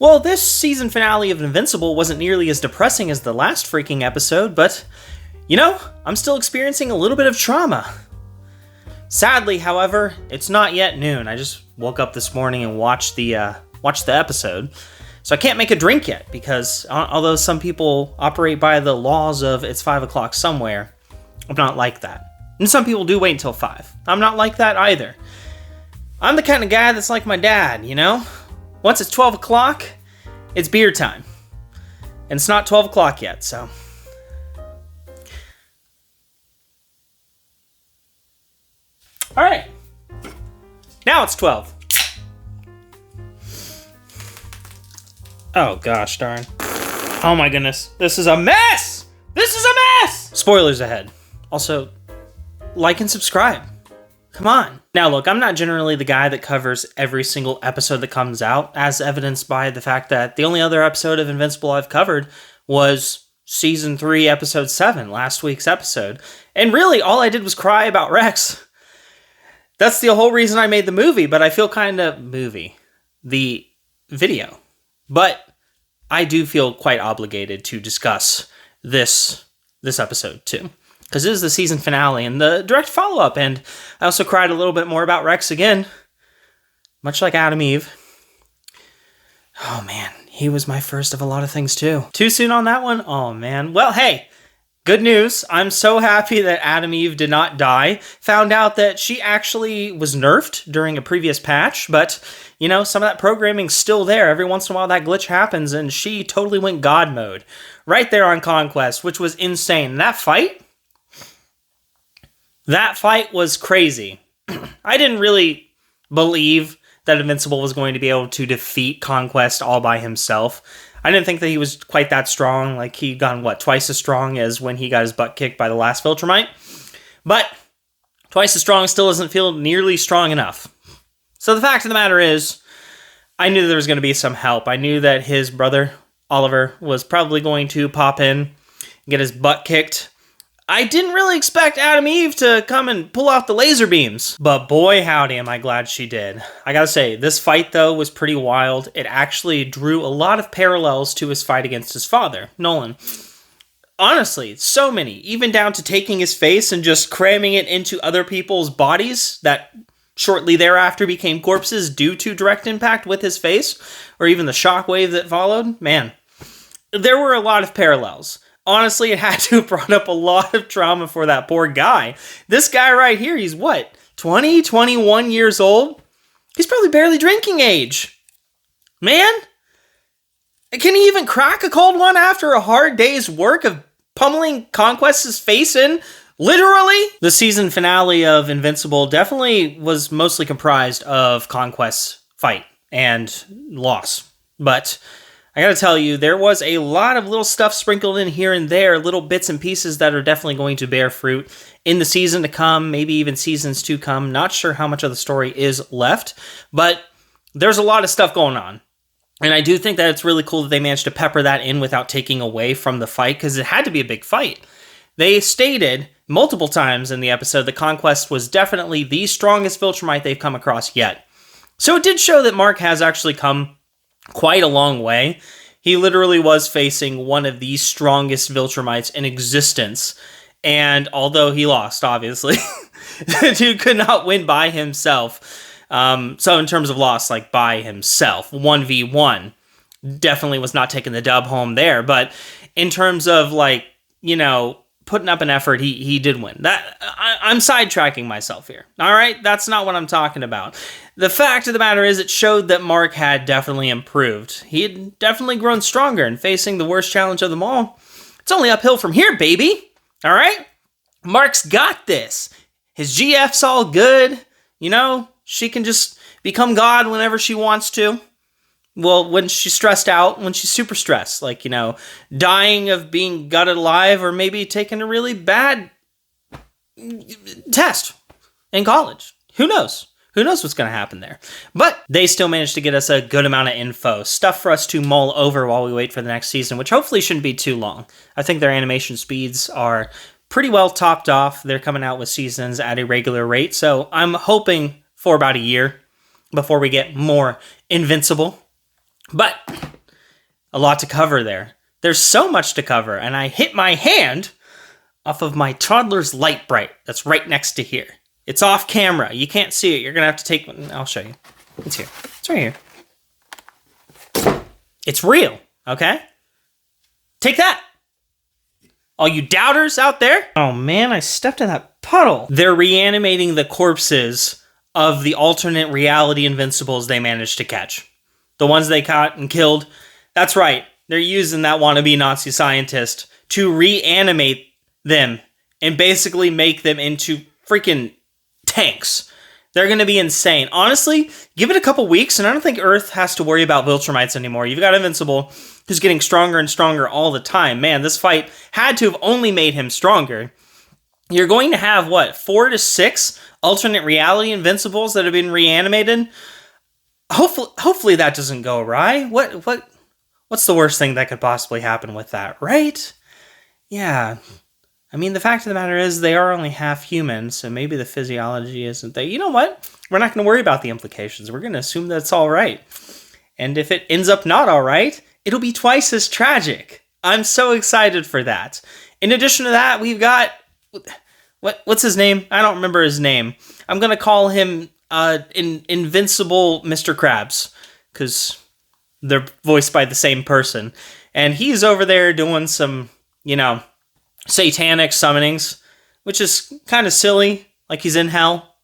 Well, this season finale of Invincible wasn't nearly as depressing as the last freaking episode, but, I'm still experiencing a little bit of trauma. Sadly, however, it's not yet noon. I just woke up this morning and watched the episode, so I can't make a drink yet, because although some people operate by the laws of it's 5 o'clock somewhere, I'm not like that. And some people do wait until 5. I'm not like that either. I'm the kind of guy that's like my dad, Once it's 12 o'clock, it's beer time. And it's not 12 o'clock yet, so. Alright. Now it's 12. Oh gosh darn. Oh my goodness. This is a mess! This is a mess! Spoilers ahead. Also, like and subscribe. Come on. Now look, I'm not generally the guy that covers every single episode that comes out, as evidenced by the fact that the only other episode of Invincible I've covered was Season 3, Episode 7, last week's episode. And really, all I did was cry about Rex. That's the whole reason I made the movie, but I feel the video. But I do feel quite obligated to discuss this episode too. Because it is the season finale and the direct follow-up, and I also cried a little bit more about Rex again, much like Adam Eve. Oh man, he was my first of a lot of things too. Too soon on that one? Oh man. Well, hey, good news. I'm so happy that Adam Eve did not die. Found out that she actually was nerfed during a previous patch, but, some of that programming's still there. Every once in a while that glitch happens, and she totally went God mode. Right there on Conquest, which was insane. That fight was crazy. I didn't really believe that Invincible was going to be able to defeat Conquest all by himself. I didn't think that he was quite that strong. Like, he'd gone, twice as strong as when he got his butt kicked by the last Viltrumite. But twice as strong still doesn't feel nearly strong enough. So the fact of the matter is, I knew there was going to be some help. I knew that his brother, Oliver, was probably going to pop in and get his butt kicked. I didn't really expect Adam Eve to come and pull off the laser beams, but boy howdy am I glad she did. I gotta say, this fight though was pretty wild. It actually drew a lot of parallels to his fight against his father, Nolan. Honestly, so many, even down to taking his face and just cramming it into other people's bodies that shortly thereafter became corpses due to direct impact with his face, or even the shockwave that followed. Man, there were a lot of parallels. Honestly, it had to have brought up a lot of trauma for that poor guy. This guy right here, he's 20, 21 years old? He's probably barely drinking age. Man, can he even crack a cold one after a hard day's work of pummeling Conquest's face in? Literally? The season finale of Invincible definitely was mostly comprised of Conquest's fight and loss. But I gotta tell you, there was a lot of little stuff sprinkled in here and there, little bits and pieces that are definitely going to bear fruit in the season to come, maybe even seasons to come. Not sure how much of the story is left, but there's a lot of stuff going on. And I do think that it's really cool that they managed to pepper that in without taking away from the fight, because it had to be a big fight. They stated multiple times in the episode that Conquest was definitely the strongest Viltrumite they've come across yet. So it did show that Mark has actually come quite a long way. He literally was facing one of the strongest Viltrumites in existence. And although he lost, obviously, the dude could not win by himself. So in terms of loss, by himself, 1v1, definitely was not taking the dub home there. But in terms of putting up an effort, he did win. I'm sidetracking myself here. All right, that's not what I'm talking about. The fact of the matter is, it showed that Mark had definitely improved. He had definitely grown stronger, and facing the worst challenge of them all, it's only uphill from here, baby. All right, Mark's got this. His GF's all good. She can just become God whenever she wants to. Well, when she's stressed out, when she's super stressed, dying of being gutted alive, or maybe taking a really bad test in college. Who knows? Who knows what's going to happen there? But they still managed to get us a good amount of info, stuff for us to mull over while we wait for the next season, which hopefully shouldn't be too long. I think their animation speeds are pretty well topped off. They're coming out with seasons at a regular rate, so I'm hoping for about a year before we get more Invincible. But A lot to cover there. There's so much to cover, and I hit my hand off of my toddler's light bright that's right next to here. It's off camera. You can't see it. You're going to have to take one. I'll show you. It's here. It's right here. It's real, okay? Take that. All you doubters out there. Oh man, I stepped in that puddle. They're reanimating the corpses of the alternate reality Invincibles they managed to catch. The ones they caught and killed. That's right. They're using that wannabe Nazi scientist to reanimate them and basically make them into freaking tanks. They're going to be insane. Honestly, give it a couple weeks, and I don't think Earth has to worry about Viltrumites anymore. You've got Invincible, who's getting stronger and stronger all the time. Man, this fight had to have only made him stronger. You're going to have, 4 to 6 alternate reality Invincibles that have been reanimated? Hopefully that doesn't go awry. What's the worst thing that could possibly happen with that, right? Yeah. I mean, the fact of the matter is they are only half human, so maybe the physiology isn't there. You know what? We're not going to worry about the implications. We're going to assume that it's all right. And if it ends up not all right, it'll be twice as tragic. I'm so excited for that. In addition to that, we've got... What's his name? I don't remember his name. I'm going to call him Invincible Mr. Krabs, because they're voiced by the same person. And he's over there doing some, satanic summonings, which is kind of silly, like he's in hell.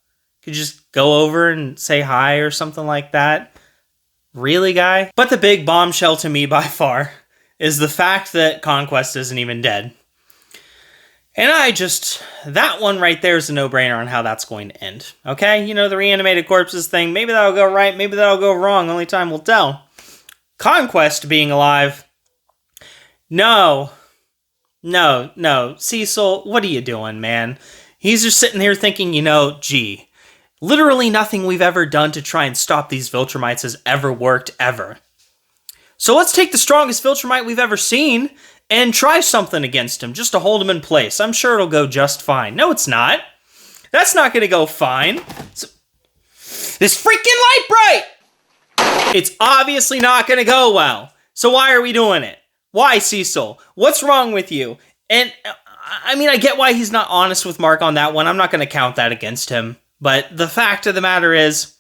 Could just go over and say hi or something like that. Really, guy? But the big bombshell to me by far is the fact that Conquest isn't even dead. And that one right there is a no-brainer on how that's going to end. Okay? The reanimated corpses thing, maybe that'll go right, maybe that'll go wrong, only time will tell. Conquest being alive, no, Cecil, what are you doing, man? He's just sitting here thinking, gee, literally nothing we've ever done to try and stop these Viltrumites has ever worked, ever. So let's take the strongest Viltrumite we've ever seen and try something against him, just to hold him in place. I'm sure it'll go just fine. No, it's not. That's not going to go fine. This freaking light bright! It's obviously not going to go well. So why are we doing it? Why, Cecil? What's wrong with you? And, I get why he's not honest with Mark on that one. I'm not going to count that against him. But the fact of the matter is,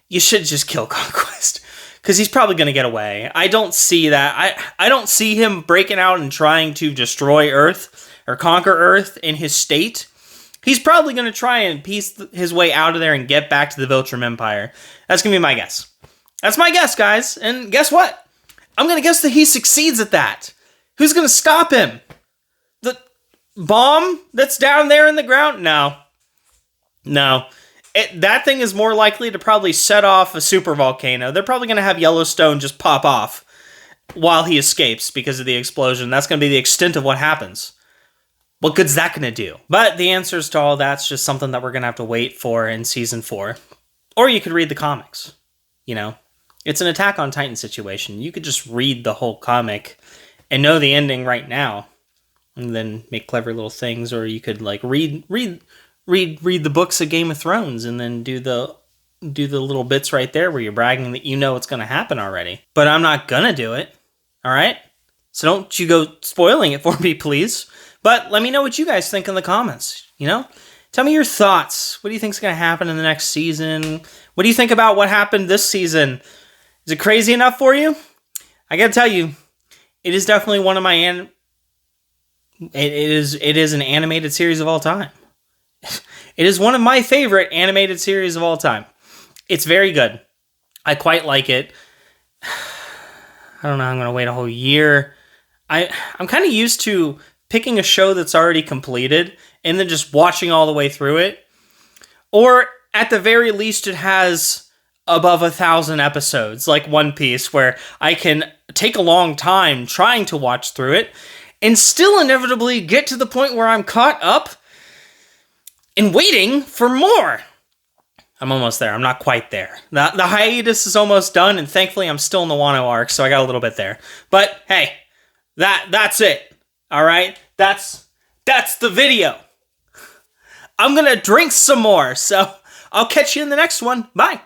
you should just kill Conquest. Because he's probably going to get away. I don't see that. I don't see him breaking out and trying to destroy Earth or conquer Earth in his state. He's probably going to try and piece his way out of there and get back to the Viltrum Empire. That's going to be my guess. That's my guess, guys. And guess what? I'm going to guess that he succeeds at that. Who's going to stop him? The bomb that's down there in the ground? No. That thing is more likely to probably set off a super volcano. They're probably going to have Yellowstone just pop off while he escapes because of the explosion. That's going to be the extent of what happens. What good's that going to do? But the answers to all that's just something that we're going to have to wait for in Season 4. Or you could read the comics. It's an Attack on Titan situation. You could just read the whole comic and know the ending right now. And then make clever little things. Or you could read the books of Game of Thrones and then do the little bits right there where you're bragging that you know what's going to happen already. But I'm not going to do it. All right? So don't you go spoiling it for me, please. But let me know what you guys think in the comments, Tell me your thoughts. What do you think is going to happen in the next season? What do you think about what happened this season? Is it crazy enough for you? I got to tell you, it is definitely one of my it is an animated series of all time. It is one of my favorite animated series of all time. It's very good. I quite like it. I don't know, I'm going to wait a whole year. I'm kind of used to picking a show that's already completed and then just watching all the way through it. Or at the very least, it has above 1,000 episodes, like One Piece, where I can take a long time trying to watch through it and still inevitably get to the point where I'm caught up and waiting for more. I'm almost there. I'm not quite there. The hiatus is almost done, and thankfully I'm still in the Wano arc, so I got a little bit there. But hey, that's it. All right? That's the video. I'm going to drink some more, so I'll catch you in the next one. Bye.